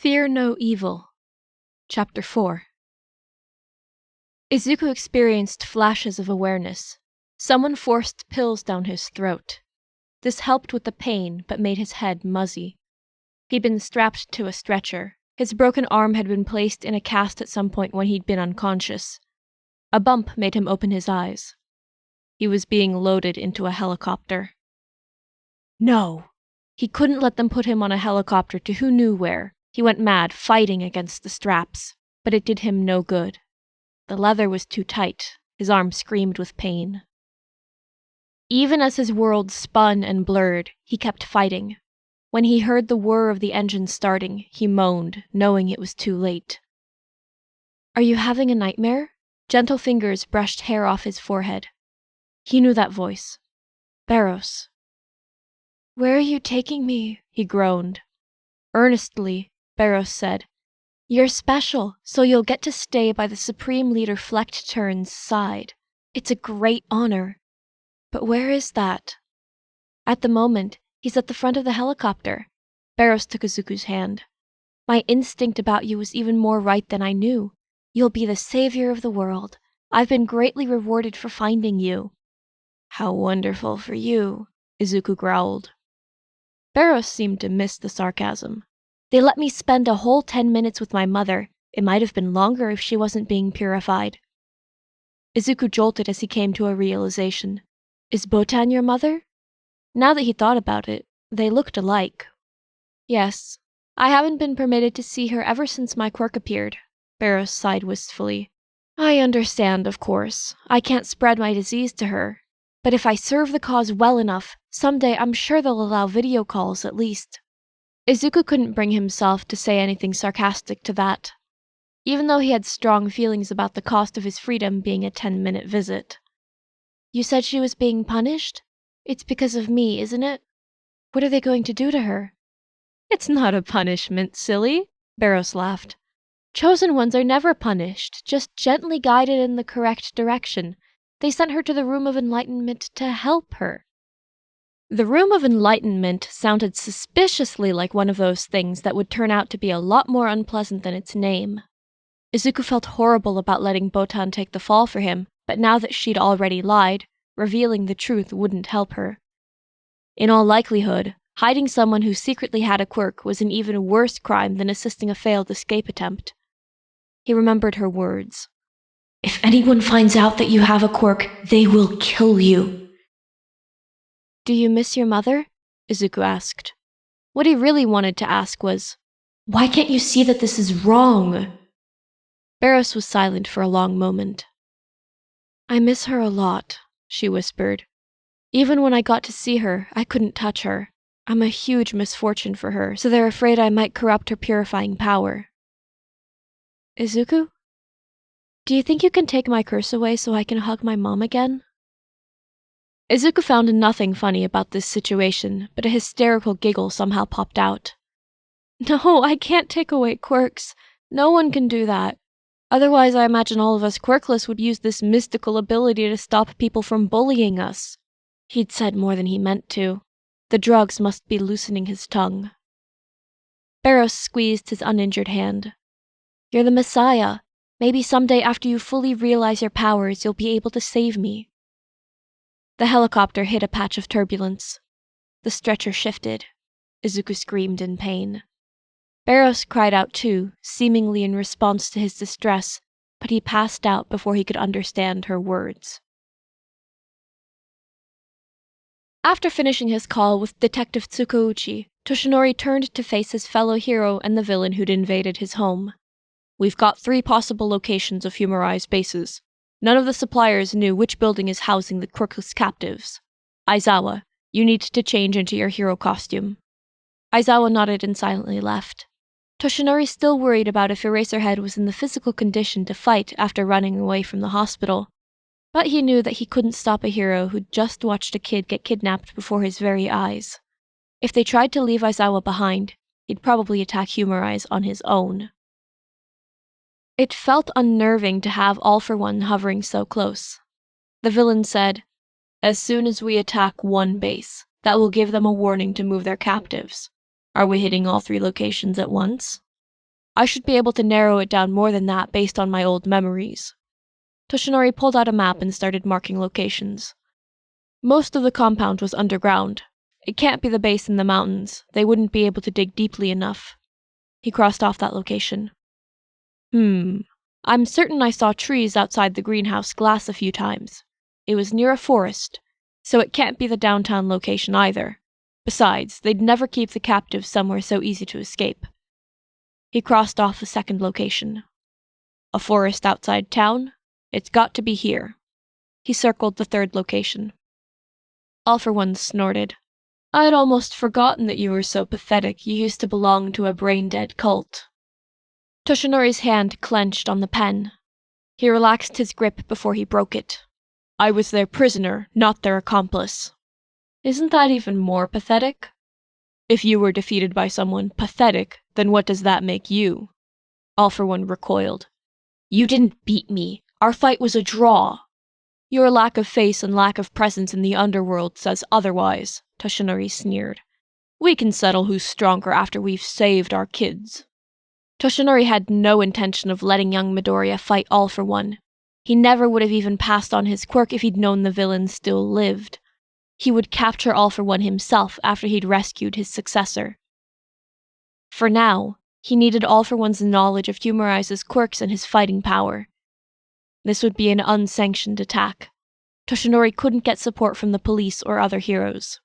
Fear No Evil. Chapter 4. Izuku experienced flashes of awareness. Someone forced pills down his throat. This helped with the pain, but made his head muzzy. He'd been strapped to a stretcher. His broken arm had been placed in a cast at some point when he'd been unconscious. A bump made him open his eyes. He was being loaded into a helicopter. No! He couldn't let them put him on a helicopter to who knew where. He went mad, fighting against the straps, but it did him no good. The leather was too tight. His arm screamed with pain. Even as his world spun and blurred, he kept fighting. When he heard the whir of the engine starting, he moaned, knowing it was too late. Are you having a nightmare? Gentle fingers brushed hair off his forehead. He knew that voice. Barros. Where are you taking me? He groaned. Earnestly, Barros said, You're special, so you'll get to stay by the Supreme Leader Flecked Turn's side. It's a great honor. But where is that? At the moment, he's at the front of the helicopter. Barros took Izuku's hand. My instinct about you was even more right than I knew. You'll be the savior of the world. I've been greatly rewarded for finding you. How wonderful for you, Izuku growled. Barros seemed to miss the sarcasm. They let me spend a whole 10 minutes with my mother. It might have been longer if she wasn't being purified. Izuku jolted as he came to a realization. Is Botan your mother? Now that he thought about it, they looked alike. Yes, I haven't been permitted to see her ever since my quirk appeared, Barros sighed wistfully. I understand, of course. I can't spread my disease to her. But if I serve the cause well enough, someday I'm sure they'll allow video calls at least. Izuku couldn't bring himself to say anything sarcastic to that, even though he had strong feelings about the cost of his freedom being a 10-minute visit. You said she was being punished? It's because of me, isn't it? What are they going to do to her? It's not a punishment, silly, Barros laughed. Chosen ones are never punished, just gently guided in the correct direction. They sent her to the Room of Enlightenment to help her. The Room of Enlightenment sounded suspiciously like one of those things that would turn out to be a lot more unpleasant than its name. Izuku felt horrible about letting Botan take the fall for him, but now that she'd already lied, revealing the truth wouldn't help her. In all likelihood, hiding someone who secretly had a quirk was an even worse crime than assisting a failed escape attempt. He remembered her words. If anyone finds out that you have a quirk, they will kill you. Do you miss your mother? Izuku asked. What he really wanted to ask was, why can't you see that this is wrong? Barros was silent for a long moment. I miss her a lot, she whispered. Even when I got to see her, I couldn't touch her. I'm a huge misfortune for her, so they're afraid I might corrupt her purifying power. Izuku? Do you think you can take my curse away so I can hug my mom again? Izuku found nothing funny about this situation, but a hysterical giggle somehow popped out. No, I can't take away quirks. No one can do that. Otherwise, I imagine all of us quirkless would use this mystical ability to stop people from bullying us. He'd said more than he meant to. The drugs must be loosening his tongue. Barros squeezed his uninjured hand. You're the Messiah. Maybe someday after you fully realize your powers, you'll be able to save me. The helicopter hit a patch of turbulence. The stretcher shifted. Izuku screamed in pain. Barros cried out too, seemingly in response to his distress, but he passed out before he could understand her words. After finishing his call with Detective Tsukauchi, Toshinori turned to face his fellow hero and the villain who'd invaded his home. We've got 3 possible locations of Humarise bases. None of the suppliers knew which building is housing the quirkless captives. Aizawa, you need to change into your hero costume. Aizawa nodded and silently left. Toshinori still worried about if Eraserhead was in the physical condition to fight after running away from the hospital. But he knew that he couldn't stop a hero who'd just watched a kid get kidnapped before his very eyes. If they tried to leave Aizawa behind, he'd probably attack Humarise on his own. It felt unnerving to have All for One hovering so close. The villain said, As soon as we attack one base, that will give them a warning to move their captives. Are we hitting all 3 locations at once? I should be able to narrow it down more than that based on my old memories. Toshinori pulled out a map and started marking locations. Most of the compound was underground. It can't be the base in the mountains. They wouldn't be able to dig deeply enough. He crossed off that location. I'm certain I saw trees outside the greenhouse glass a few times. It was near a forest, so it can't be the downtown location either. Besides, they'd never keep the captives somewhere so easy to escape. He crossed off the second location. A forest outside town? It's got to be here. He circled the third location. All for One snorted. I'd almost forgotten that you were so pathetic you used to belong to a brain-dead cult. Toshinori's hand clenched on the pen. He relaxed his grip before he broke it. I was their prisoner, not their accomplice. Isn't that even more pathetic? If you were defeated by someone pathetic, then what does that make you? All for One recoiled. You didn't beat me. Our fight was a draw. Your lack of face and lack of presence in the underworld says otherwise, Toshinori sneered. We can settle who's stronger after we've saved our kids. Toshinori had no intention of letting young Midoriya fight All for One. He never would have even passed on his quirk if he'd known the villain still lived. He would capture All for One himself after he'd rescued his successor. For now, he needed All for One's knowledge of Humarise's quirks and his fighting power. This would be an unsanctioned attack. Toshinori couldn't get support from the police or other heroes.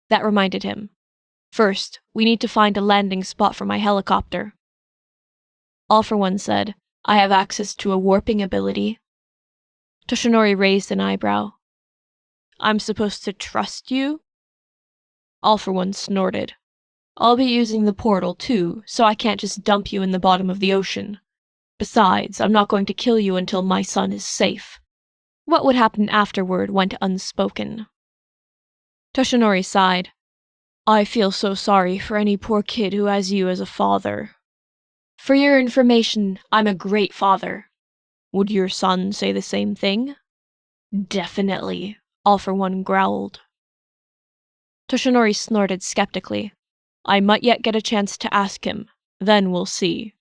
That reminded him. First, we need to find a landing spot for my helicopter. All for One said, I have access to a warping ability. Toshinori raised an eyebrow. I'm supposed to trust you? All for One snorted. I'll be using the portal too, so I can't just dump you in the bottom of the ocean. Besides, I'm not going to kill you until my son is safe. What would happen afterward went unspoken. Toshinori sighed. I feel so sorry for any poor kid who has you as a father. For your information, I'm a great father. Would your son say the same thing? Definitely, All for One growled. Toshinori snorted skeptically. I might yet get a chance to ask him. Then we'll see.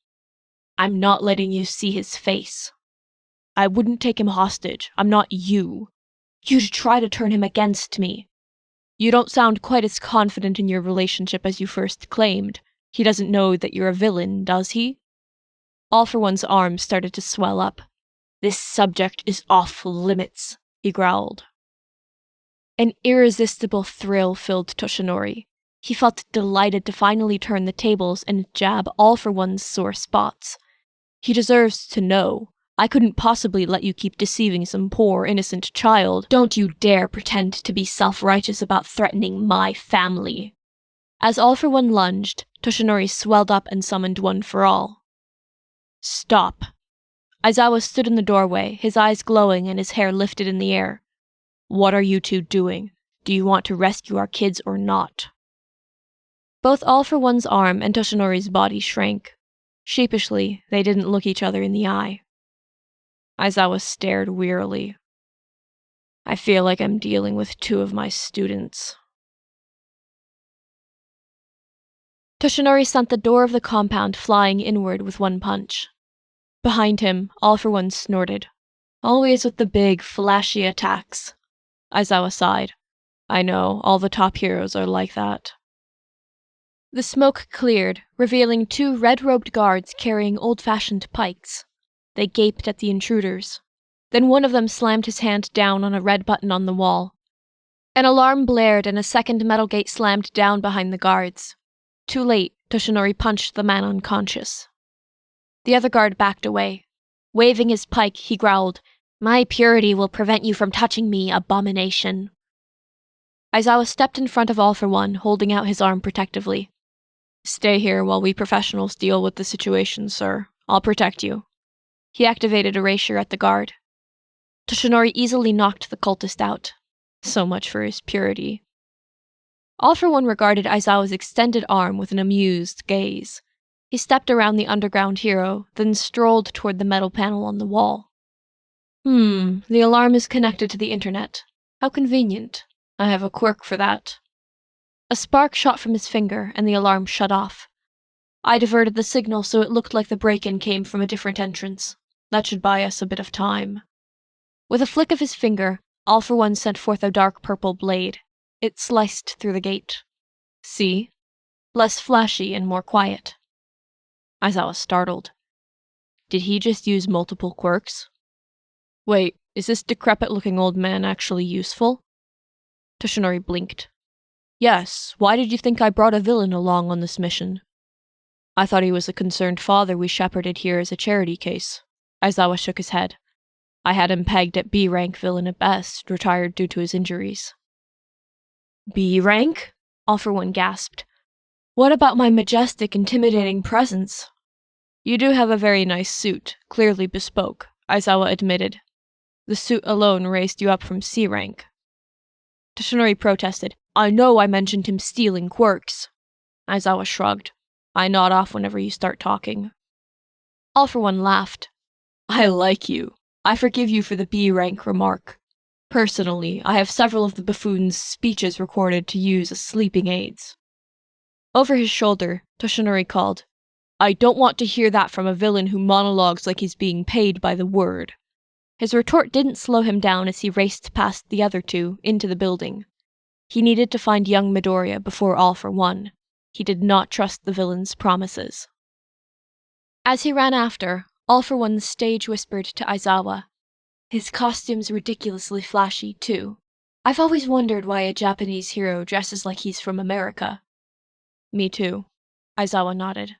I'm not letting you see his face. I wouldn't take him hostage. I'm not you. You'd try to turn him against me. You don't sound quite as confident in your relationship as you first claimed. He doesn't know that you're a villain, does he? All for One's arms started to swell up. This subject is off limits, he growled. An irresistible thrill filled Toshinori. He felt delighted to finally turn the tables and jab All for One's sore spots. He deserves to know. I couldn't possibly let you keep deceiving some poor, innocent child. Don't you dare pretend to be self-righteous about threatening my family. As All for One lunged, Toshinori swelled up and summoned One for All. Stop. Aizawa stood in the doorway, his eyes glowing and his hair lifted in the air. What are you two doing? Do you want to rescue our kids or not? Both All for One's arm and Toshinori's body shrank. Sheepishly, they didn't look each other in the eye. Aizawa stared wearily. I feel like I'm dealing with two of my students. Toshinori sent the door of the compound flying inward with one punch. Behind him, All for One snorted. Always with the big, flashy attacks. Aizawa sighed. I know, all the top heroes are like that. The smoke cleared, revealing two red-robed guards carrying old-fashioned pikes. They gaped at the intruders. Then one of them slammed his hand down on a red button on the wall. An alarm blared and a second metal gate slammed down behind the guards. Too late, Toshinori punched the man unconscious. The other guard backed away. Waving his pike, he growled, My purity will prevent you from touching me, abomination. Aizawa stepped in front of All for One, holding out his arm protectively. Stay here while we professionals deal with the situation, sir. I'll protect you. He activated erasure at the guard. Toshinori easily knocked the cultist out. So much for his purity. All for One regarded Aizawa's extended arm with an amused gaze. He stepped around the underground hero, then strolled toward the metal panel on the wall. The alarm is connected to the internet. How convenient. I have a quirk for that. A spark shot from his finger, and the alarm shut off. I diverted the signal so it looked like the break-in came from a different entrance. That should buy us a bit of time. With a flick of his finger, All for One sent forth a dark purple blade. It sliced through the gate. See? Less flashy and more quiet. Aizawa startled. Did he just use multiple quirks? Wait, is this decrepit-looking old man actually useful? Toshinori blinked. Yes, why did you think I brought a villain along on this mission? I thought he was a concerned father we shepherded here as a charity case. Aizawa shook his head. I had him pegged at B-rank villain at best, retired due to his injuries. B-rank? All for One gasped. What about my majestic, intimidating presence? You do have a very nice suit, clearly bespoke, Aizawa admitted. The suit alone raised you up from C-rank. Toshinori protested. I know I mentioned him stealing quirks. Aizawa shrugged. I nod off whenever you start talking. All for One laughed. I like you. I forgive you for the B-rank remark. Personally, I have several of the buffoon's speeches recorded to use as sleeping aids. Over his shoulder, Toshinori called, I don't want to hear that from a villain who monologues like he's being paid by the word. His retort didn't slow him down as he raced past the other two into the building. He needed to find young Midoriya before All for One. He did not trust the villain's promises. As he ran after, All for One stage whispered to Aizawa. His costume's ridiculously flashy, too. I've always wondered why a Japanese hero dresses like he's from America. Me too. Aizawa nodded.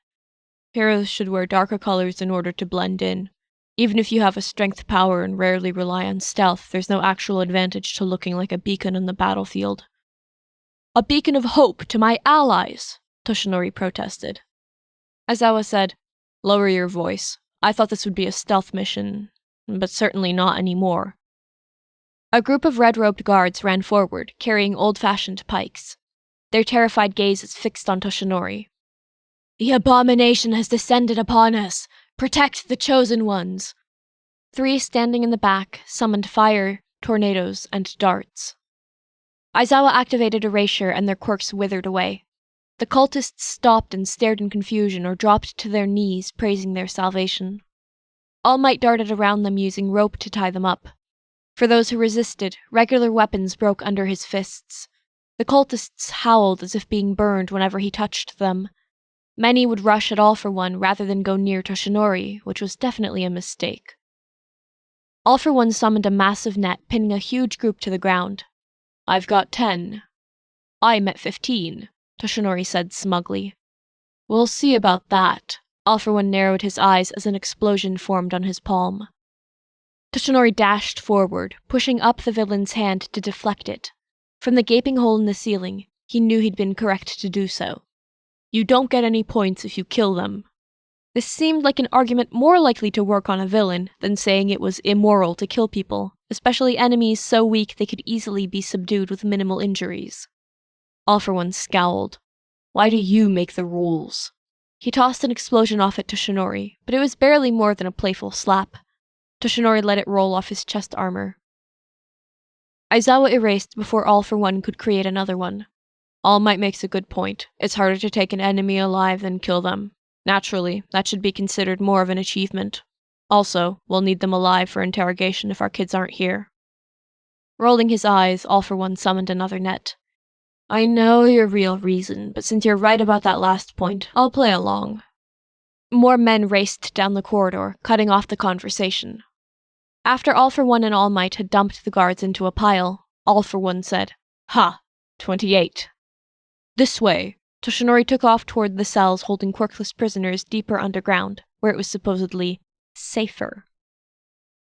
Heroes should wear darker colors in order to blend in. Even if you have a strength power and rarely rely on stealth, there's no actual advantage to looking like a beacon on the battlefield. A beacon of hope to my allies, Toshinori protested. Aizawa said, Lower your voice. I thought this would be a stealth mission, but certainly not anymore. A group of red-robed guards ran forward, carrying old-fashioned pikes. Their terrified gazes fixed on Toshinori. The abomination has descended upon us! Protect the chosen ones! 3 standing in the back summoned fire, tornadoes, and darts. Aizawa activated Erasure and their quirks withered away. The cultists stopped and stared in confusion or dropped to their knees, praising their salvation. All Might darted around them using rope to tie them up. For those who resisted, regular weapons broke under his fists. The cultists howled as if being burned whenever he touched them. Many would rush at All for One rather than go near Toshinori, which was definitely a mistake. All for One summoned a massive net, pinning a huge group to the ground. I've got 10. I'm at 15, Toshinori said smugly. We'll see about that. All for One narrowed his eyes as an explosion formed on his palm. Toshinori dashed forward, pushing up the villain's hand to deflect it. From the gaping hole in the ceiling, he knew he'd been correct to do so. You don't get any points if you kill them. This seemed like an argument more likely to work on a villain than saying it was immoral to kill people, especially enemies so weak they could easily be subdued with minimal injuries. All for One scowled. Why do you make the rules? He tossed an explosion off at Toshinori, but it was barely more than a playful slap. Toshinori let it roll off his chest armor. Aizawa erased before All for One could create another one. All Might makes a good point. It's harder to take an enemy alive than kill them. Naturally, that should be considered more of an achievement. Also, we'll need them alive for interrogation if our kids aren't here. Rolling his eyes, All for One summoned another net. I know your real reason, but since you're right about that last point, I'll play along. More men raced down the corridor, cutting off the conversation. After All for One and All Might had dumped the guards into a pile, All for One said, Ha! 28. This way. Toshinori took off toward the cells holding quirkless prisoners deeper underground, where it was supposedly safer.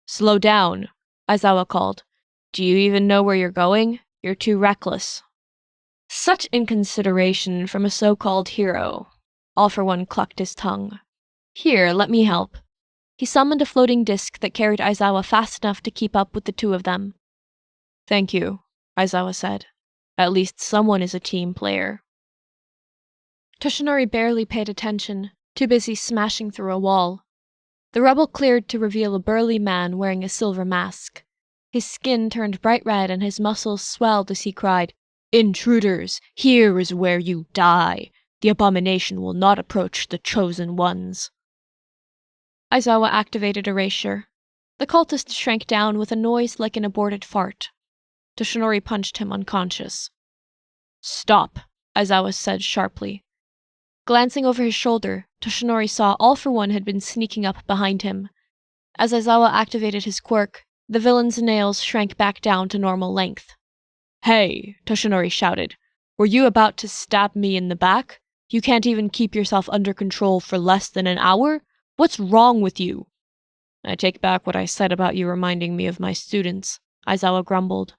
Slow down, Aizawa called. Do you even know where you're going? You're too reckless. Such inconsideration from a so-called hero. All for One clucked his tongue. Here, let me help. He summoned a floating disc that carried Aizawa fast enough to keep up with the two of them. Thank you, Aizawa said. At least someone is a team player. Toshinori barely paid attention, too busy smashing through a wall. The rubble cleared to reveal a burly man wearing a silver mask. His skin turned bright red and his muscles swelled as he cried, Intruders, here is where you die. The abomination will not approach the chosen ones. Aizawa activated erasure. The cultist shrank down with a noise like an aborted fart. Toshinori punched him unconscious. Stop, Aizawa said sharply. Glancing over his shoulder, Toshinori saw All for One had been sneaking up behind him. As Aizawa activated his quirk, the villain's nails shrank back down to normal length. Hey, Toshinori shouted. Were you about to stab me in the back? You can't even keep yourself under control for less than an hour? What's wrong with you? I take back what I said about you reminding me of my students, Aizawa grumbled.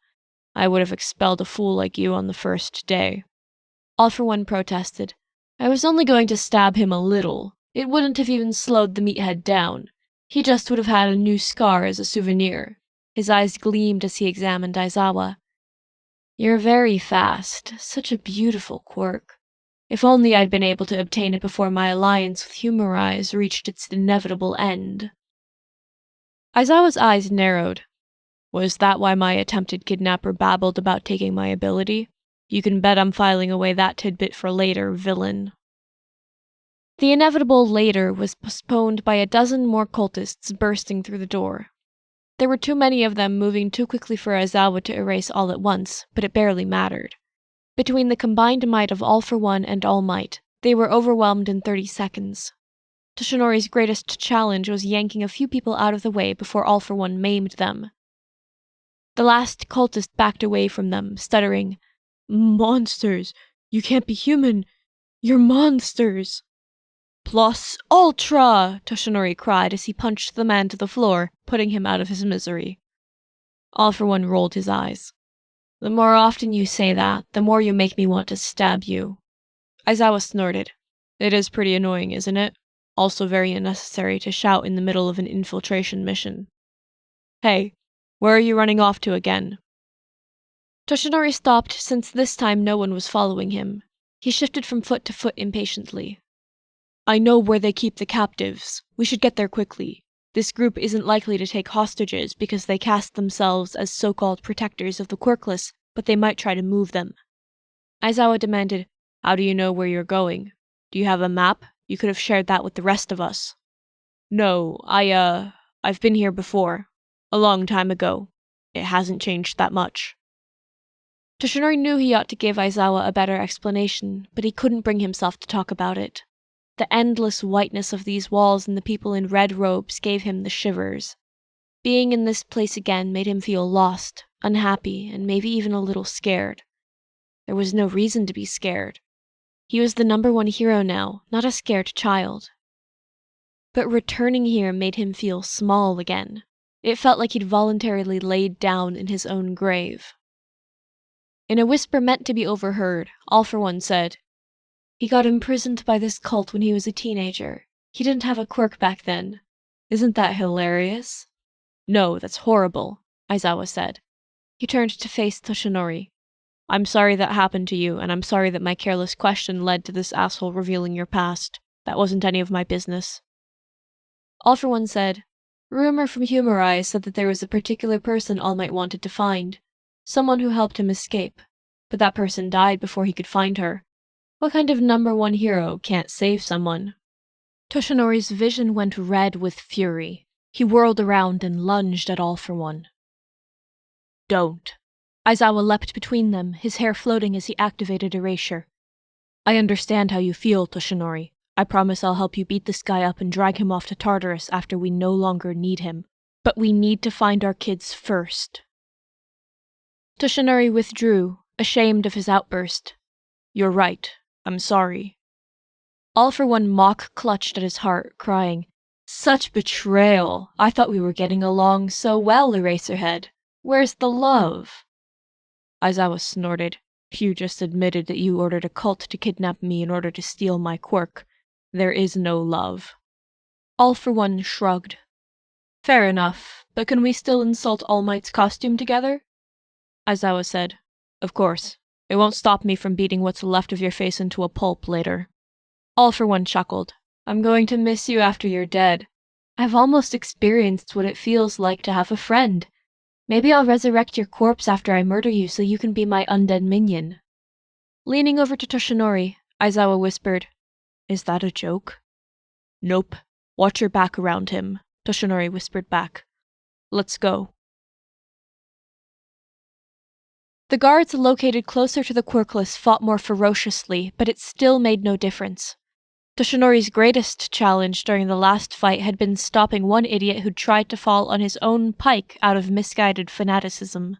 I would have expelled a fool like you on the first day. All for One protested. I was only going to stab him a little. It wouldn't have even slowed the meathead down. He just would have had a new scar as a souvenir. His eyes gleamed as he examined Aizawa. You're very fast. Such a beautiful quirk. If only I'd been able to obtain it before my alliance with Humarise reached its inevitable end. Aizawa's eyes narrowed. Was that why my attempted kidnapper babbled about taking my ability? You can bet I'm filing away that tidbit for later, villain. The inevitable later was postponed by a dozen more cultists bursting through the door. There were too many of them moving too quickly for Aizawa to erase all at once, but it barely mattered. Between the combined might of All for One and All Might, they were overwhelmed in 30 seconds. Toshinori's greatest challenge was yanking a few people out of the way before All for One maimed them. The last cultist backed away from them, stuttering, Monsters! You can't be human! You're monsters! Plus ultra! Toshinori cried as he punched the man to the floor, putting him out of his misery. All for One rolled his eyes. The more often you say that, the more you make me want to stab you. Aizawa snorted. It is pretty annoying, isn't it? Also very unnecessary to shout in the middle of an infiltration mission. Hey, where are you running off to again? Toshinori stopped since this time no one was following him. He shifted from foot to foot impatiently. I know where they keep the captives. We should get there quickly. This group isn't likely to take hostages because they cast themselves as so-called protectors of the quirkless, but they might try to move them. Aizawa demanded, How do you know where you're going? Do you have a map? You could have shared that with the rest of us. No, I've been here before. A long time ago. It hasn't changed that much. Toshinori knew he ought to give Aizawa a better explanation, but he couldn't bring himself to talk about it. The endless whiteness of these walls and the people in red robes gave him the shivers. Being in this place again made him feel lost, unhappy, and maybe even a little scared. There was no reason to be scared. He was the #1 hero now, not a scared child. But returning here made him feel small again. It felt like he'd voluntarily laid down in his own grave. In a whisper meant to be overheard, All for One said, He got imprisoned by this cult when he was a teenager. He didn't have a quirk back then. Isn't that hilarious? No, that's horrible, Aizawa said. He turned to face Toshinori. I'm sorry that happened to you, and I'm sorry that my careless question led to this asshole revealing your past. That wasn't any of my business. All for One said, Rumor from Humarise said that there was a particular person All Might wanted to find. Someone who helped him escape. But that person died before he could find her. What kind of #1 hero can't save someone? Toshinori's vision went red with fury. He whirled around and lunged at All for One. Don't. Aizawa leapt between them, his hair floating as he activated erasure. I understand how you feel, Toshinori. I promise I'll help you beat this guy up and drag him off to Tartarus after we no longer need him. But we need to find our kids first. Toshinori withdrew, ashamed of his outburst. You're right. I'm sorry. All for One mock clutched at his heart, crying, Such betrayal! I thought we were getting along so well, Eraserhead. Where's the love? Aizawa snorted. You just admitted that you ordered a cult to kidnap me in order to steal my quirk. There is no love. All for One shrugged. Fair enough, but can we still insult All Might's costume together? Aizawa said, Of course. It won't stop me from beating what's left of your face into a pulp later. All for One chuckled. I'm going to miss you after you're dead. I've almost experienced what it feels like to have a friend. Maybe I'll resurrect your corpse after I murder you so you can be my undead minion. Leaning over to Toshinori, Aizawa whispered. Is that a joke? Nope. Watch your back around him, Toshinori whispered back. Let's go. The guards located closer to the quirkless fought more ferociously, but it still made no difference. Toshinori's greatest challenge during the last fight had been stopping one idiot who'd tried to fall on his own pike out of misguided fanaticism.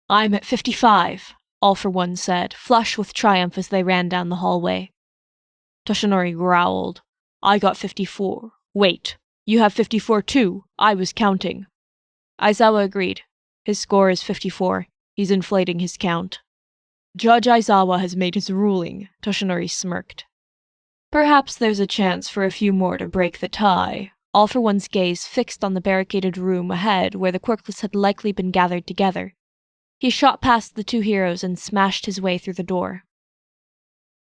I'm at 55, All for One said, flush with triumph as they ran down the hallway. Toshinori growled. I got 54. Wait, you have 54 too? I was counting. Aizawa agreed. His score is 54. He's inflating his count. Judge Aizawa has made his ruling, Toshinori smirked. Perhaps there's a chance for a few more to break the tie. All for One's gaze fixed on the barricaded room ahead where the quirkless had likely been gathered together. He shot past the two heroes and smashed his way through the door.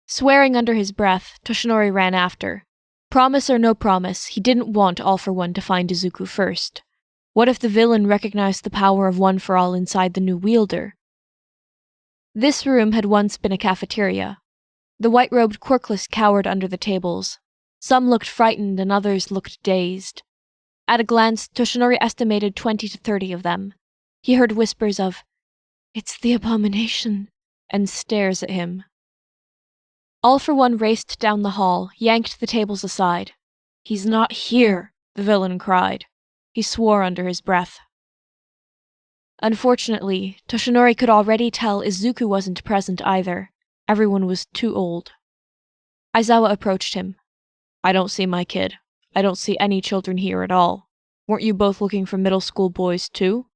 Swearing under his breath, Toshinori ran after. Promise or no promise, he didn't want All for One to find Izuku first. What if the villain recognized the power of One for All inside the new wielder? This room had once been a cafeteria. The white-robed quirkless cowered under the tables. Some looked frightened and others looked dazed. At a glance, Toshinori estimated 20 to 30 of them. He heard whispers of, "It's the abomination," and stares at him. All for One raced down the hall, yanked the tables aside. He's not here, the villain cried. He swore under his breath. Unfortunately, Toshinori could already tell Izuku wasn't present either. Everyone was too old. Aizawa approached him. I don't see my kid. I don't see any children here at all. Weren't you both looking for middle school boys too?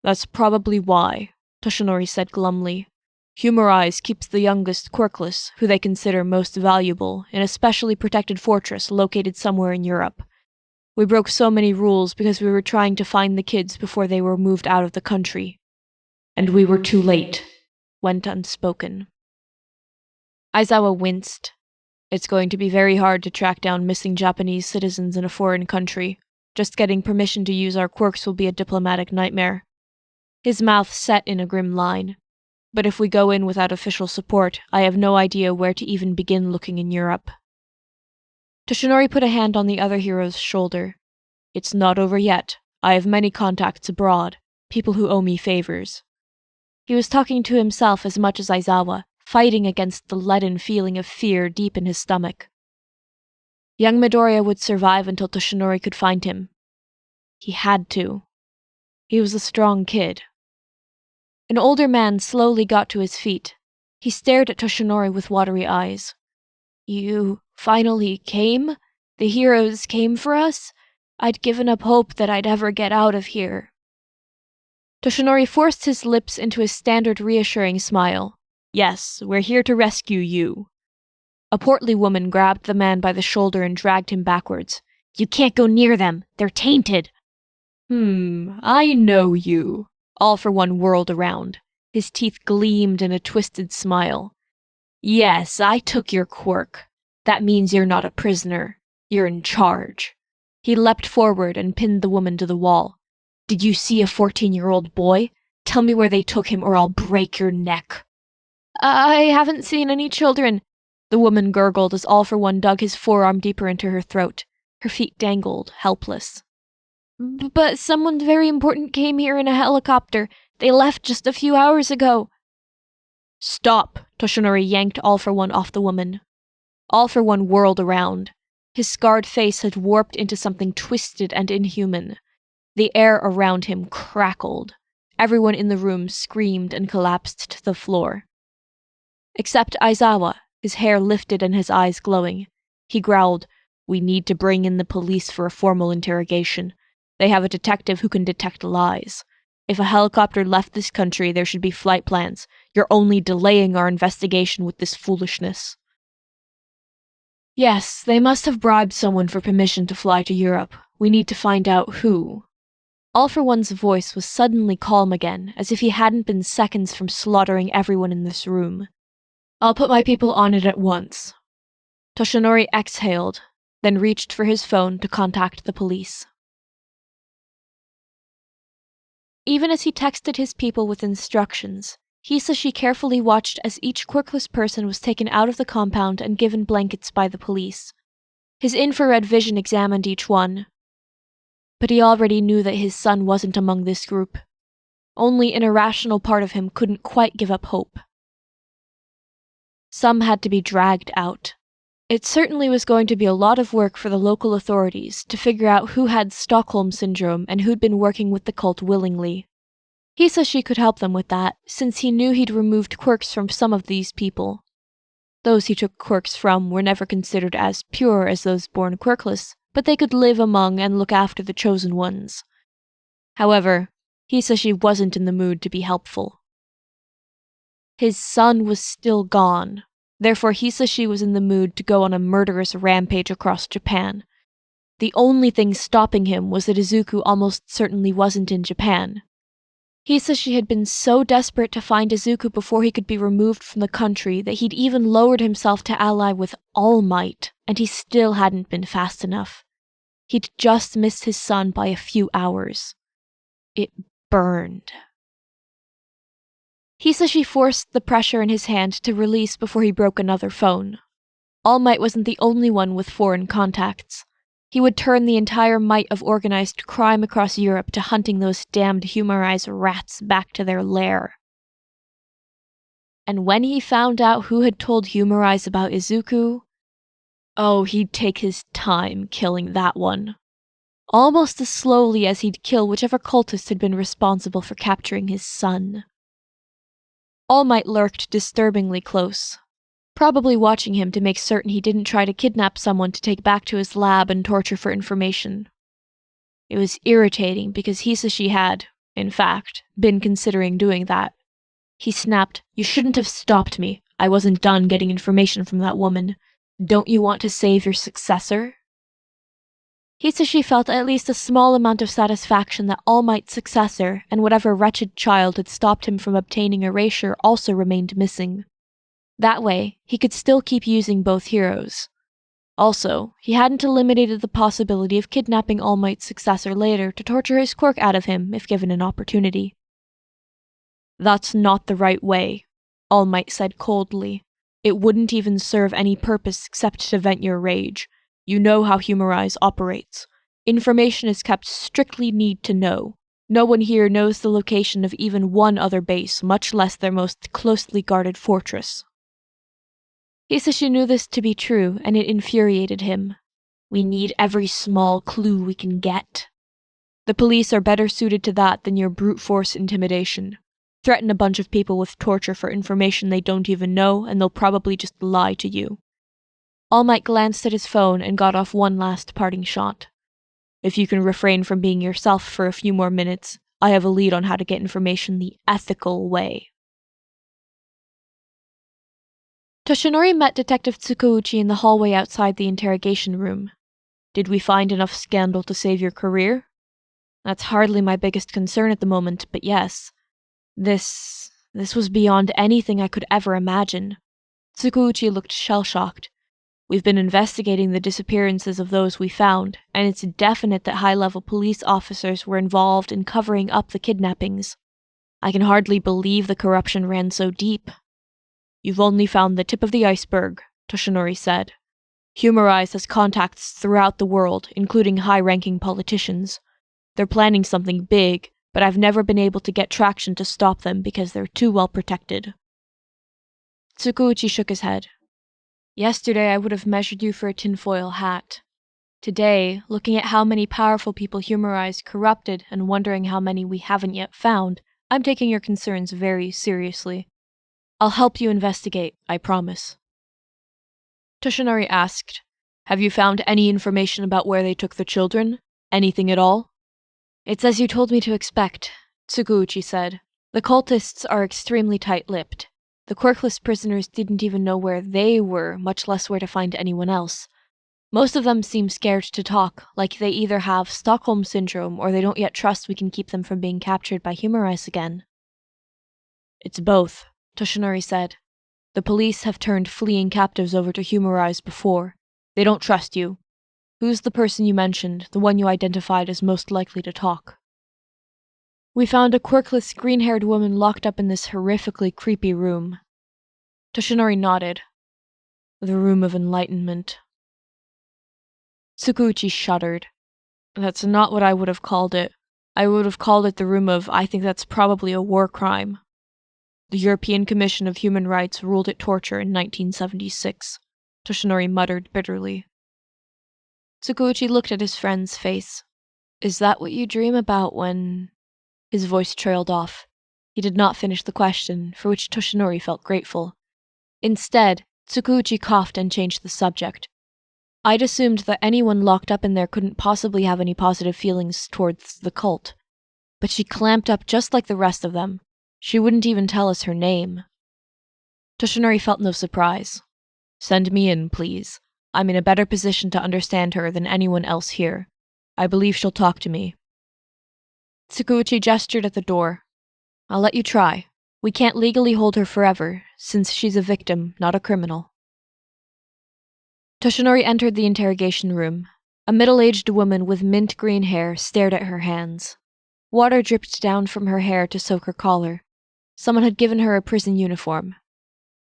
That's probably why, Toshinori said glumly. Humarise keeps the youngest quirkless, who they consider most valuable, in a specially protected fortress located somewhere in Europe. We broke so many rules because we were trying to find the kids before they were moved out of the country. And we were too late, went unspoken. Aizawa winced. It's going to be very hard to track down missing Japanese citizens in a foreign country. Just getting permission to use our quirks will be a diplomatic nightmare. His mouth set in a grim line. But if we go in without official support, I have no idea where to even begin looking in Europe. Toshinori put a hand on the other hero's shoulder. It's not over yet. I have many contacts abroad, people who owe me favors. He was talking to himself as much as Aizawa, fighting against the leaden feeling of fear deep in his stomach. Young Midoriya would survive until Toshinori could find him. He had to. He was a strong kid. An older man slowly got to his feet. He stared at Toshinori with watery eyes. You finally came? The heroes came for us? I'd given up hope that I'd ever get out of here. Toshinori forced his lips into his standard reassuring smile. Yes, we're here to rescue you. A portly woman grabbed the man by the shoulder and dragged him backwards. You can't go near them. They're tainted. I know you. All for One whirled around. His teeth gleamed in a twisted smile. Yes, I took your quirk. That means you're not a prisoner. You're in charge. He leapt forward and pinned the woman to the wall. Did you see a 14-year-old boy? Tell me where they took him or I'll break your neck. I haven't seen any children, the woman gurgled as All for One dug his forearm deeper into her throat. Her feet dangled, helpless. But someone very important came here in a helicopter. They left just a few hours ago. Stop! Toshinori yanked All for One off the woman. All for One whirled around. His scarred face had warped into something twisted and inhuman. The air around him crackled. Everyone in the room screamed and collapsed to the floor. Except Aizawa, his hair lifted and his eyes glowing. He growled, We need to bring in the police for a formal interrogation. They have a detective who can detect lies. If a helicopter left this country, there should be flight plans. You're only delaying our investigation with this foolishness. Yes, they must have bribed someone for permission to fly to Europe. We need to find out who. All for One's voice was suddenly calm again, as if he hadn't been seconds from slaughtering everyone in this room. I'll put my people on it at once. Toshinori exhaled, then reached for his phone to contact the police. Even as he texted his people with instructions, Hisashi carefully watched as each quirkless person was taken out of the compound and given blankets by the police. His infrared vision examined each one. But he already knew that his son wasn't among this group. Only an irrational part of him couldn't quite give up hope. Some had to be dragged out. It certainly was going to be a lot of work for the local authorities to figure out who had Stockholm Syndrome and who'd been working with the cult willingly. Hisashi could help them with that, since he knew he'd removed quirks from some of these people. Those he took quirks from were never considered as pure as those born quirkless, but they could live among and look after the chosen ones. However, Hisashi wasn't in the mood to be helpful. His son was still gone, therefore Hisashi was in the mood to go on a murderous rampage across Japan. The only thing stopping him was that Izuku almost certainly wasn't in Japan. Hisashi had been so desperate to find Izuku before he could be removed from the country that he'd even lowered himself to ally with All Might, and he still hadn't been fast enough. He'd just missed his son by a few hours. It burned. Hisashi forced the pressure in his hand to release before he broke another phone. All Might wasn't the only one with foreign contacts. He would turn the entire might of organized crime across Europe to hunting those damned Humarise rats back to their lair. And when he found out who had told Humarise about Izuku, oh, he'd take his time killing that one. Almost as slowly as he'd kill whichever cultist had been responsible for capturing his son. All Might lurked disturbingly close, probably watching him to make certain he didn't try to kidnap someone to take back to his lab and torture for information. It was irritating because Hisashi had, in fact, been considering doing that. He snapped, "You shouldn't have stopped me. I wasn't done getting information from that woman. Don't you want to save your successor?" Hisashi felt at least a small amount of satisfaction that All Might's successor and whatever wretched child had stopped him from obtaining erasure also remained missing. That way, he could still keep using both heroes. Also, he hadn't eliminated the possibility of kidnapping All Might's successor later to torture his quirk out of him if given an opportunity. "That's not the right way," All Might said coldly. "It wouldn't even serve any purpose except to vent your rage. You know how Humarise operates. Information is kept strictly need to know. No one here knows the location of even one other base, much less their most closely guarded fortress." Hisashi knew this to be true, and it infuriated him. We need every small clue we can get. The police are better suited to that than your brute force intimidation. Threaten a bunch of people with torture for information they don't even know, and they'll probably just lie to you. All Might glanced at his phone and got off one last parting shot. "If you can refrain from being yourself for a few more minutes, I have a lead on how to get information the ethical way." Toshinori met Detective Tsukauchi in the hallway outside the interrogation room. "Did we find enough scandal to save your career?" "That's hardly my biggest concern at the moment, but yes. This was beyond anything I could ever imagine." Tsukauchi looked shell-shocked. "We've been investigating the disappearances of those we found, and it's definite that high-level police officers were involved in covering up the kidnappings. I can hardly believe the corruption ran so deep." "You've only found the tip of the iceberg," Toshinori said. "Humarise has contacts throughout the world, including high-ranking politicians. They're planning something big, but I've never been able to get traction to stop them because they're too well protected." Tsukauchi shook his head. "Yesterday I would have measured you for a tinfoil hat. Today, looking at how many powerful people Humarise corrupted and wondering how many we haven't yet found, I'm taking your concerns very seriously. I'll help you investigate, I promise." Toshinori asked, "Have you found any information about where they took the children? Anything at all?" "It's as you told me to expect," Tsukauchi said. "The cultists are extremely tight-lipped. The quirkless prisoners didn't even know where they were, much less where to find anyone else. Most of them seem scared to talk, like they either have Stockholm Syndrome or they don't yet trust we can keep them from being captured by Humarise again." "It's both," Toshinori said. "The police have turned fleeing captives over to Humarise before. They don't trust you. Who's the person you mentioned, the one you identified as most likely to talk?" We found a quirkless, green-haired woman locked up in this horrifically creepy room. Toshinori nodded. The Room of Enlightenment. Tsukuuchi shuddered. That's not what I would have called it. I would have called it the Room of, I think that's probably a war crime. The European Commission of Human Rights ruled it torture in 1976, Toshinori muttered bitterly. Tsukuuchi looked at his friend's face. Is that what you dream about when... His voice trailed off. He did not finish the question, for which Toshinori felt grateful. Instead, Tsukuuchi coughed and changed the subject. I'd assumed that anyone locked up in there couldn't possibly have any positive feelings towards the cult. But she clamped up just like the rest of them. She wouldn't even tell us her name. Toshinori felt no surprise. Send me in, please. I'm in a better position to understand her than anyone else here. I believe she'll talk to me. Tsukuuchi gestured at the door. I'll let you try. We can't legally hold her forever, since she's a victim, not a criminal. Toshinori entered the interrogation room. A middle-aged woman with mint green hair stared at her hands. Water dripped down from her hair to soak her collar. Someone had given her a prison uniform.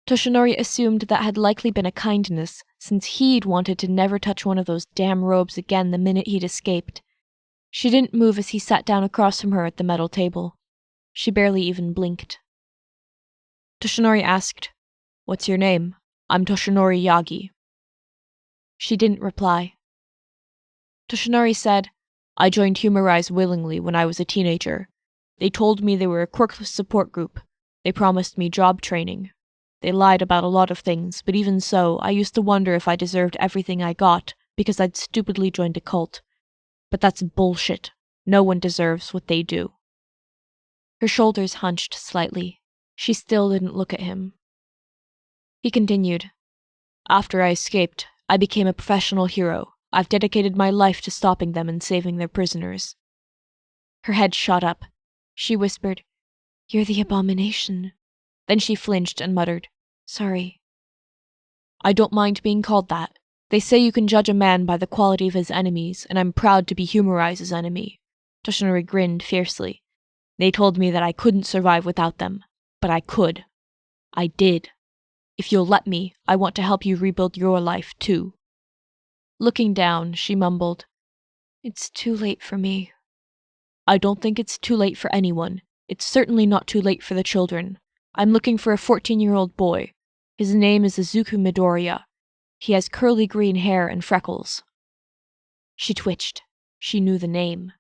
Toshinori assumed that had likely been a kindness, since he'd wanted to never touch one of those damn robes again the minute he'd escaped. She didn't move as he sat down across from her at the metal table. She barely even blinked. Toshinori asked, What's your name? I'm Toshinori Yagi. She didn't reply. Toshinori said, I joined Humarise willingly when I was a teenager. They told me they were a quirkless support group. They promised me job training. They lied about a lot of things, but even so, I used to wonder if I deserved everything I got because I'd stupidly joined a cult. But that's bullshit. No one deserves what they do. Her shoulders hunched slightly. She still didn't look at him. He continued, After I escaped, I became a professional hero. I've dedicated my life to stopping them and saving their prisoners. Her head shot up. She whispered, You're the abomination. Then she flinched and muttered, Sorry. I don't mind being called that. They say you can judge a man by the quality of his enemies, and I'm proud to be Humarise's enemy. Toshinori grinned fiercely. They told me that I couldn't survive without them, but I could. I did. If you'll let me, I want to help you rebuild your life, too. Looking down, she mumbled, It's too late for me. I don't think it's too late for anyone. It's certainly not too late for the children. I'm looking for a 14-year-old boy. His name is Izuku Midoriya. He has curly green hair and freckles. She twitched. She knew the name.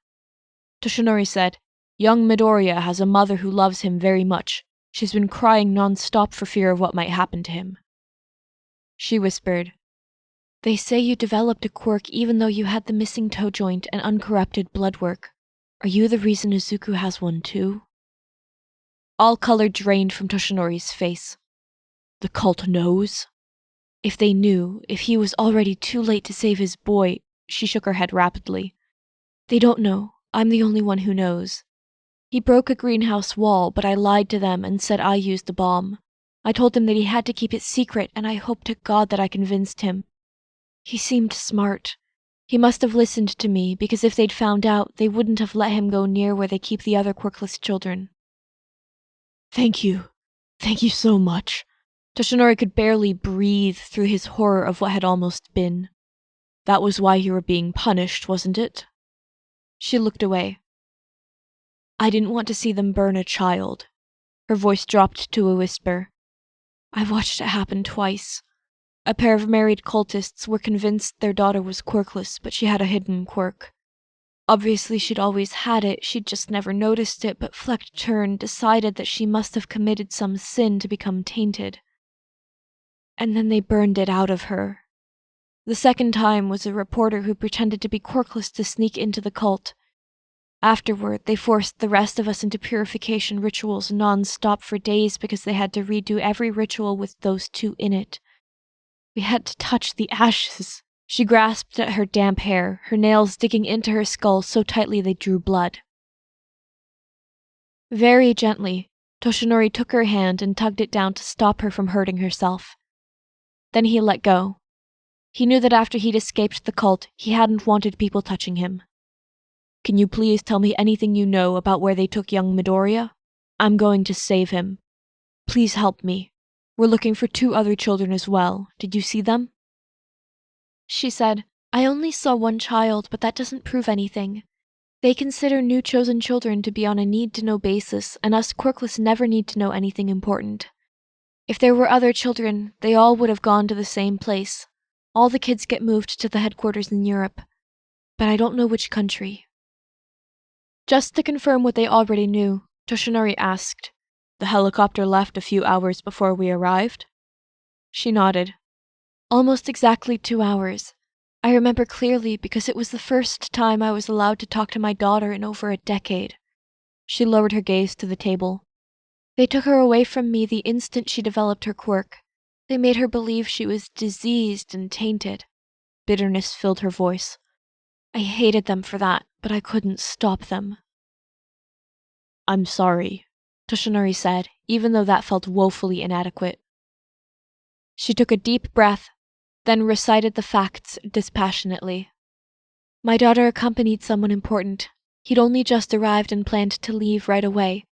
Toshinori said, Young Midoriya has a mother who loves him very much. She's been crying non-stop for fear of what might happen to him. She whispered, They say you developed a quirk even though you had the missing toe joint and uncorrupted blood work. Are you the reason Izuku has one too? All color drained from Toshinori's face. The cult knows? If they knew, if he was already too late to save his boy, she shook her head rapidly. They don't know. I'm the only one who knows. He broke a greenhouse wall, but I lied to them and said I used the bomb. I told him that he had to keep it secret, and I hope to God that I convinced him. He seemed smart. He must have listened to me, because if they'd found out, they wouldn't have let him go near where they keep the other quirkless children. Thank you. Thank you so much. Toshinori could barely breathe through his horror of what had almost been. That was why you were being punished, wasn't it? She looked away. I didn't want to see them burn a child. Her voice dropped to a whisper. I've watched it happen twice. A pair of married cultists were convinced their daughter was quirkless, but she had a hidden quirk. Obviously she'd always had it, she'd just never noticed it, but Flecked Turn decided that she must have committed some sin to become tainted. And then they burned it out of her. The second time was a reporter who pretended to be quirkless to sneak into the cult. Afterward, they forced the rest of us into purification rituals non-stop for days because they had to redo every ritual with those two in it. We had to touch the ashes. She grasped at her damp hair, her nails digging into her skull so tightly they drew blood. Very gently, Toshinori took her hand and tugged it down to stop her from hurting herself. Then he let go. He knew that after he'd escaped the cult, he hadn't wanted people touching him. Can you please tell me anything you know about where they took young Midoriya? I'm going to save him. Please help me. We're looking for 2 other children as well. Did you see them?" She said, "I only saw 1 child, but that doesn't prove anything. They consider new chosen children to be on a need-to-know basis, and us quirkless never need to know anything important. If there were other children, they all would have gone to the same place. All the kids get moved to the headquarters in Europe, but I don't know which country." Just to confirm what they already knew, Toshinori asked, "The helicopter left a few hours before we arrived?" She nodded. "Almost exactly 2 hours. I remember clearly because it was the first time I was allowed to talk to my daughter in over a decade." She lowered her gaze to the table. "They took her away from me the instant she developed her quirk. They made her believe she was diseased and tainted." Bitterness filled her voice. "I hated them for that, but I couldn't stop them." "I'm sorry," Toshinori said, even though that felt woefully inadequate. She took a deep breath, then recited the facts dispassionately. "My daughter accompanied someone important. He'd only just arrived and planned to leave right away.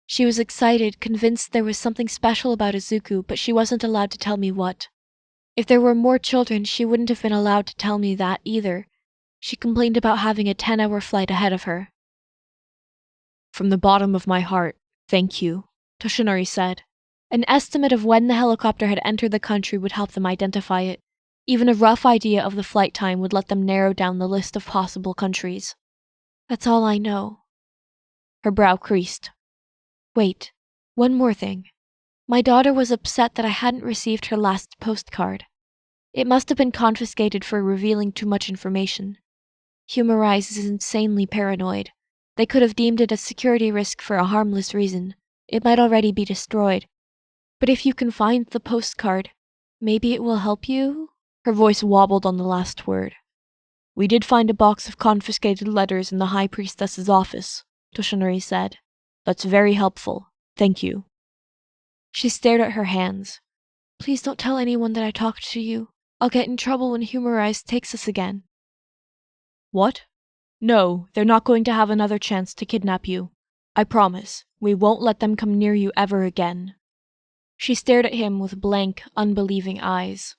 She was excited, convinced there was something special about Izuku, but she wasn't allowed to tell me what. If there were more children, she wouldn't have been allowed to tell me that either. She complained about having a 10-hour flight ahead of her." "From the bottom of my heart, thank you," Toshinori said. An estimate of when the helicopter had entered the country would help them identify it. Even a rough idea of the flight time would let them narrow down the list of possible countries. "That's all I know." Her brow creased. "Wait, one more thing. My daughter was upset that I hadn't received her last postcard. It must have been confiscated for revealing too much information. Humarise is insanely paranoid. They could have deemed it a security risk for a harmless reason. It might already be destroyed. But if you can find the postcard, maybe it will help you?" Her voice wobbled on the last word. "We did find a box of confiscated letters in the High Priestess's office," Toshinori said. "That's very helpful. Thank you." She stared at her hands. "Please don't tell anyone that I talked to you. I'll get in trouble when Humarise takes us again." "What? No, they're not going to have another chance to kidnap you. I promise, we won't let them come near you ever again." She stared at him with blank, unbelieving eyes.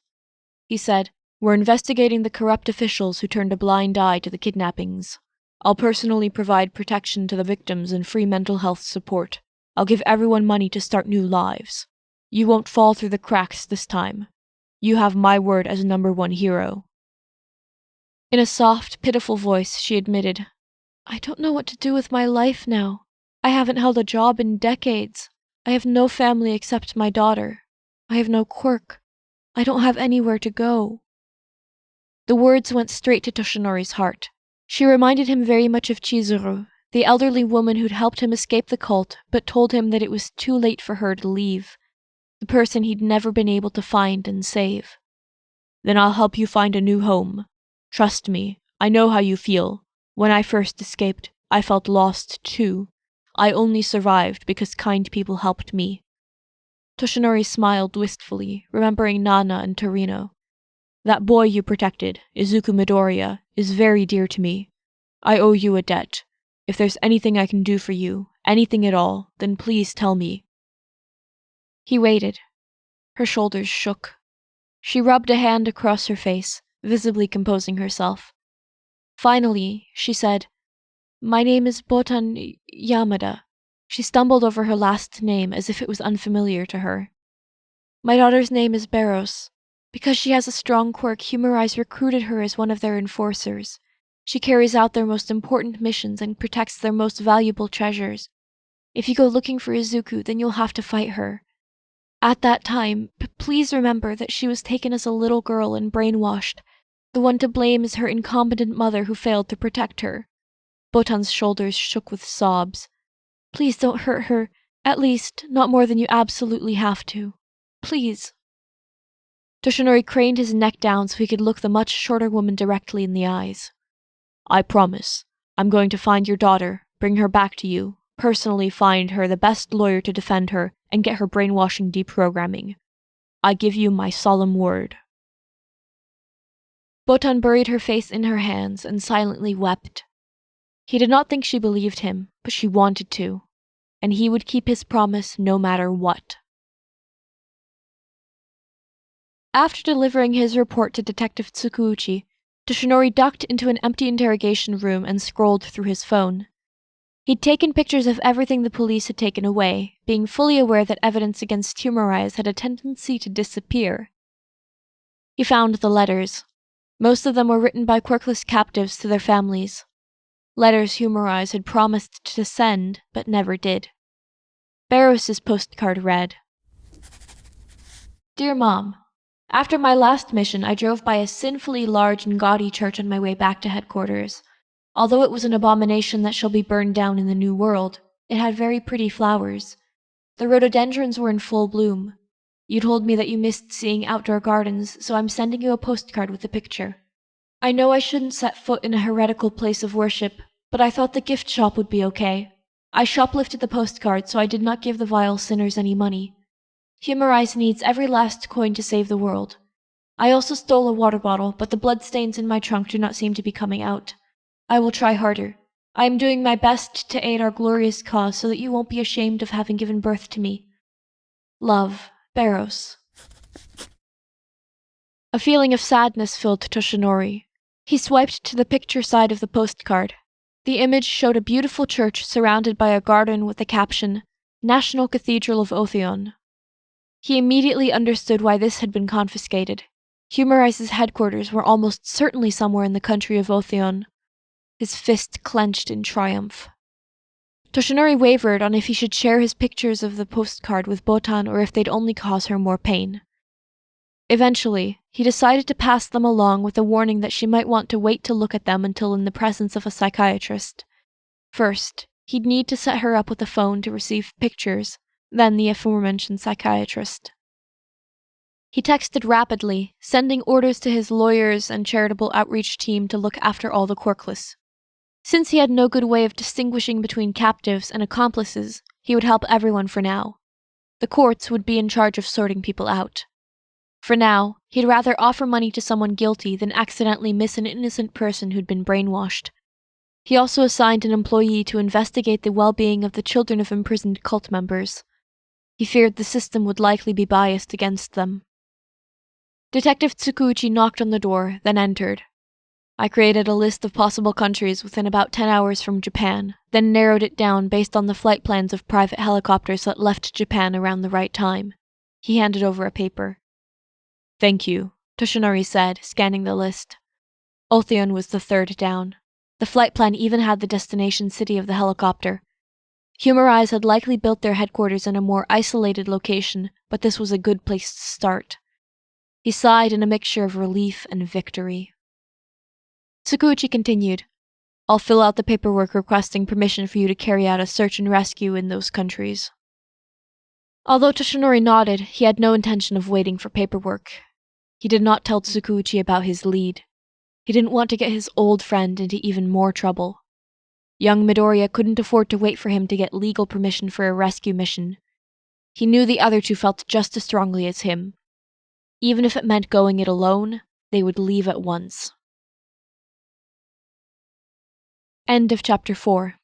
He said, "We're investigating the corrupt officials who turned a blind eye to the kidnappings. I'll personally provide protection to the victims and free mental health support. I'll give everyone money to start new lives. You won't fall through the cracks this time. You have my word as #1 hero." In a soft, pitiful voice, she admitted, "I don't know what to do with my life now. I haven't held a job in decades. I have no family except my daughter. I have no quirk. I don't have anywhere to go." The words went straight to Toshinori's heart. She reminded him very much of Chizuru, the elderly woman who'd helped him escape the cult, but told him that it was too late for her to leave. The person he'd never been able to find and save. "Then I'll help you find a new home. Trust me, I know how you feel. When I first escaped, I felt lost too. I only survived because kind people helped me." Toshinori smiled wistfully, remembering Nana and Torino. "That boy you protected, Izuku Midoriya, is very dear to me. I owe you a debt. If there's anything I can do for you, anything at all, then please tell me." He waited. Her shoulders shook. She rubbed a hand across her face, visibly composing herself. Finally, she said, "My name is Botan Yamada." She stumbled over her last name as if it was unfamiliar to her. "My daughter's name is Barros. Because she has a strong quirk, Humarise recruited her as one of their enforcers. She carries out their most important missions and protects their most valuable treasures. If you go looking for Izuku, then you'll have to fight her. At that time, please remember that she was taken as a little girl and brainwashed. The one to blame is her incompetent mother who failed to protect her." Botan's shoulders shook with sobs. "Please don't hurt her. At least, not more than you absolutely have to. Please." Toshinori craned his neck down so he could look the much shorter woman directly in the eyes. "I promise. I'm going to find your daughter, bring her back to you, personally find her the best lawyer to defend her, and get her brainwashing deprogramming. I give you my solemn word." Botan buried her face in her hands and silently wept. He did not think she believed him, but she wanted to, and he would keep his promise no matter what. After delivering his report to Detective Tsukuuchi, Toshinori ducked into an empty interrogation room and scrolled through his phone. He'd taken pictures of everything the police had taken away, being fully aware that evidence against Humarise had a tendency to disappear. He found the letters. Most of them were written by quirkless captives to their families. Letters Humarise had promised to send, but never did. Barros's postcard read, Dear Mom, after my last mission, I drove by a sinfully large and gaudy church on my way back to headquarters. Although it was an abomination that shall be burned down in the New World, it had very pretty flowers. The rhododendrons were in full bloom. You told me that you missed seeing outdoor gardens, so I'm sending you a postcard with a picture. I know I shouldn't set foot in a heretical place of worship, but I thought the gift shop would be okay. I shoplifted the postcard, so I did not give the vile sinners any money. Humarise needs every last coin to save the world. I also stole a water bottle, but the bloodstains in my trunk do not seem to be coming out. I will try harder. I am doing my best to aid our glorious cause so that you won't be ashamed of having given birth to me. Love, Barros. A feeling of sadness filled Toshinori. He swiped to the picture side of the postcard. The image showed a beautiful church surrounded by a garden with the caption, National Cathedral of Otheon. He immediately understood why this had been confiscated. Humarise's headquarters were almost certainly somewhere in the country of Otheon. His fist clenched in triumph. Toshinori wavered on if he should share his pictures of the postcard with Botan or if they'd only cause her more pain. Eventually, he decided to pass them along with a warning that she might want to wait to look at them until in the presence of a psychiatrist. First, he'd need to set her up with a phone to receive pictures, then the aforementioned psychiatrist. He texted rapidly, sending orders to his lawyers and charitable outreach team to look after all the quirkless. Since he had no good way of distinguishing between captives and accomplices, he would help everyone for now. The courts would be in charge of sorting people out. For now, he'd rather offer money to someone guilty than accidentally miss an innocent person who'd been brainwashed. He also assigned an employee to investigate the well-being of the children of imprisoned cult members. He feared the system would likely be biased against them. Detective Tsukuuchi knocked on the door, then entered. I created a list of possible countries within about 10 hours from Japan, then narrowed it down based on the flight plans of private helicopters that left Japan around the right time. He handed over a paper. Thank you, Toshinori said, scanning the list. Otheon was the third down. The flight plan even had the destination city of the helicopter. Humarise had likely built their headquarters in a more isolated location, but this was a good place to start. He sighed in a mixture of relief and victory. Tsukuuchi continued, I'll fill out the paperwork requesting permission for you to carry out a search and rescue in those countries. Although Toshinori nodded, he had no intention of waiting for paperwork. He did not tell Tsukuuchi about his lead. He didn't want to get his old friend into even more trouble. Young Midoriya couldn't afford to wait for him to get legal permission for a rescue mission. He knew the other two felt just as strongly as him. Even if it meant going it alone, they would leave at once. End of Chapter 4.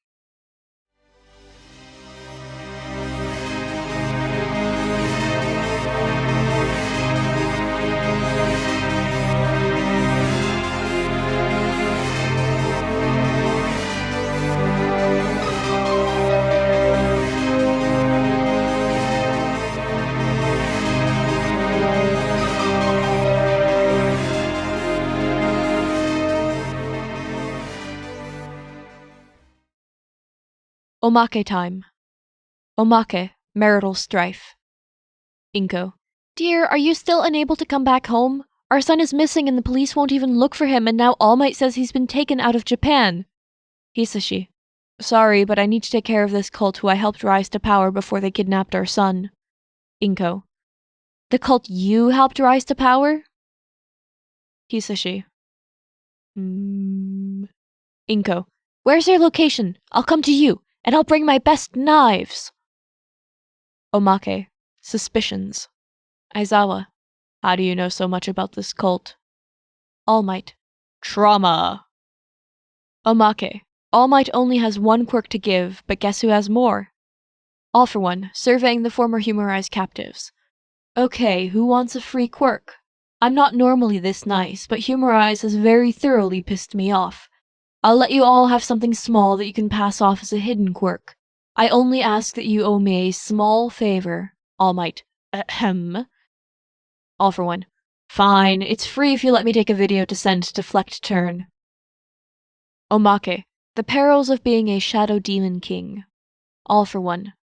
Omake time. Omake, marital strife. Inko. Dear, are you still unable to come back home? Our son is missing and the police won't even look for him, and now All Might says he's been taken out of Japan. Hisashi. Sorry, but I need to take care of this cult who I helped rise to power before they kidnapped our son. Inko. The cult you helped rise to power? Hisashi. Inko. Where's their location? I'll come to you, and I'll bring my best knives. Omake. Suspicions. Aizawa. How do you know so much about this cult? All Might. Trauma. Omake. All Might only has one quirk to give, but guess who has more? All for One, surveying the former Humarise captives. Okay, who wants a free quirk? I'm not normally this nice, but Humarise has very thoroughly pissed me off. I'll let you all have something small that you can pass off as a hidden quirk. I only ask that you owe me a small favor. All Might. Ahem. All for One. Fine, it's free if you let me take a video to send to Flecked Turn. Omake. The perils of being a Shadow Demon King. All for One.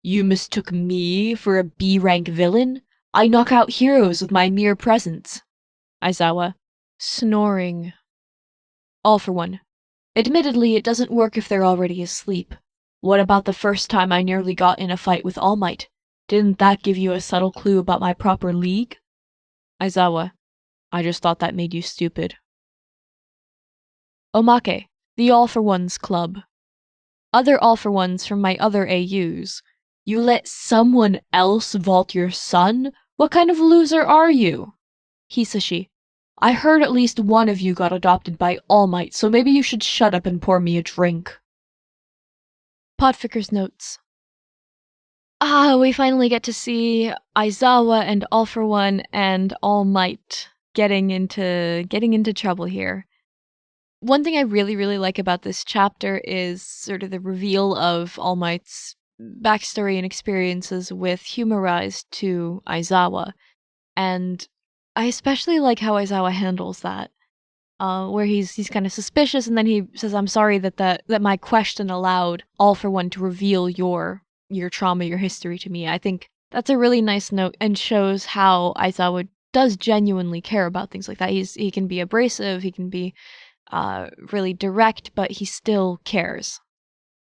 You mistook me for a B-rank villain? I knock out heroes with my mere presence. Aizawa. Snoring. All for One. Admittedly, it doesn't work if they're already asleep. What about the first time I nearly got in a fight with All Might? Didn't that give you a subtle clue about my proper league? Aizawa. I just thought that made you stupid. Omake. The All for Ones Club. Other All for Ones from my other AUs. You let someone else vault your son? What kind of loser are you? Hisashi. I heard at least one of you got adopted by All Might, so maybe you should shut up and pour me a drink. Podfic's notes. We finally get to see Aizawa and All for One and All Might getting into trouble here. One thing I really like about this chapter is sort of the reveal of All Might's backstory and experiences with Humarise to Aizawa. And I especially like how Aizawa handles that. Where he's kind of suspicious and then he says, I'm sorry that my question allowed All for One to reveal your trauma, your history to me. I think that's a really nice note and shows how Aizawa does genuinely care about things like that. He can be abrasive, he can be really direct, but he still cares.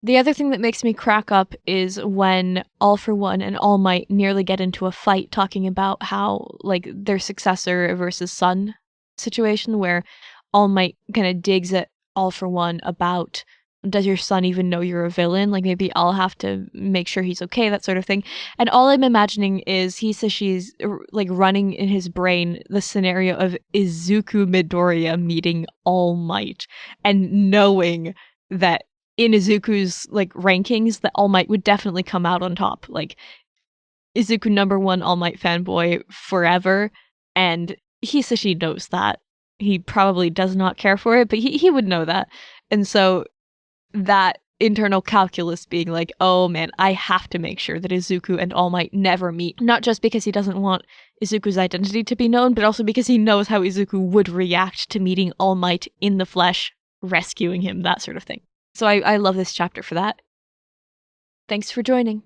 The other thing that makes me crack up is when All for One and All Might nearly get into a fight talking about how, like, their successor versus son situation, where All Might kind of digs at All for One about, does your son even know you're a villain? Like, maybe I'll have to make sure he's okay, that sort of thing. And all I'm imagining is Hisashi's, like, running in his brain the scenario of Izuku Midoriya meeting All Might and knowing that in Izuku's, like, rankings, that All Might would definitely come out on top. Like, Izuku #1 All Might fanboy forever, and Hisashi knows that. He probably does not care for it, but he would know that. And so that internal calculus being like, oh man, I have to make sure that Izuku and All Might never meet. Not just because he doesn't want Izuku's identity to be known, but also because he knows how Izuku would react to meeting All Might in the flesh, rescuing him, that sort of thing. So I love this chapter for that. Thanks for joining.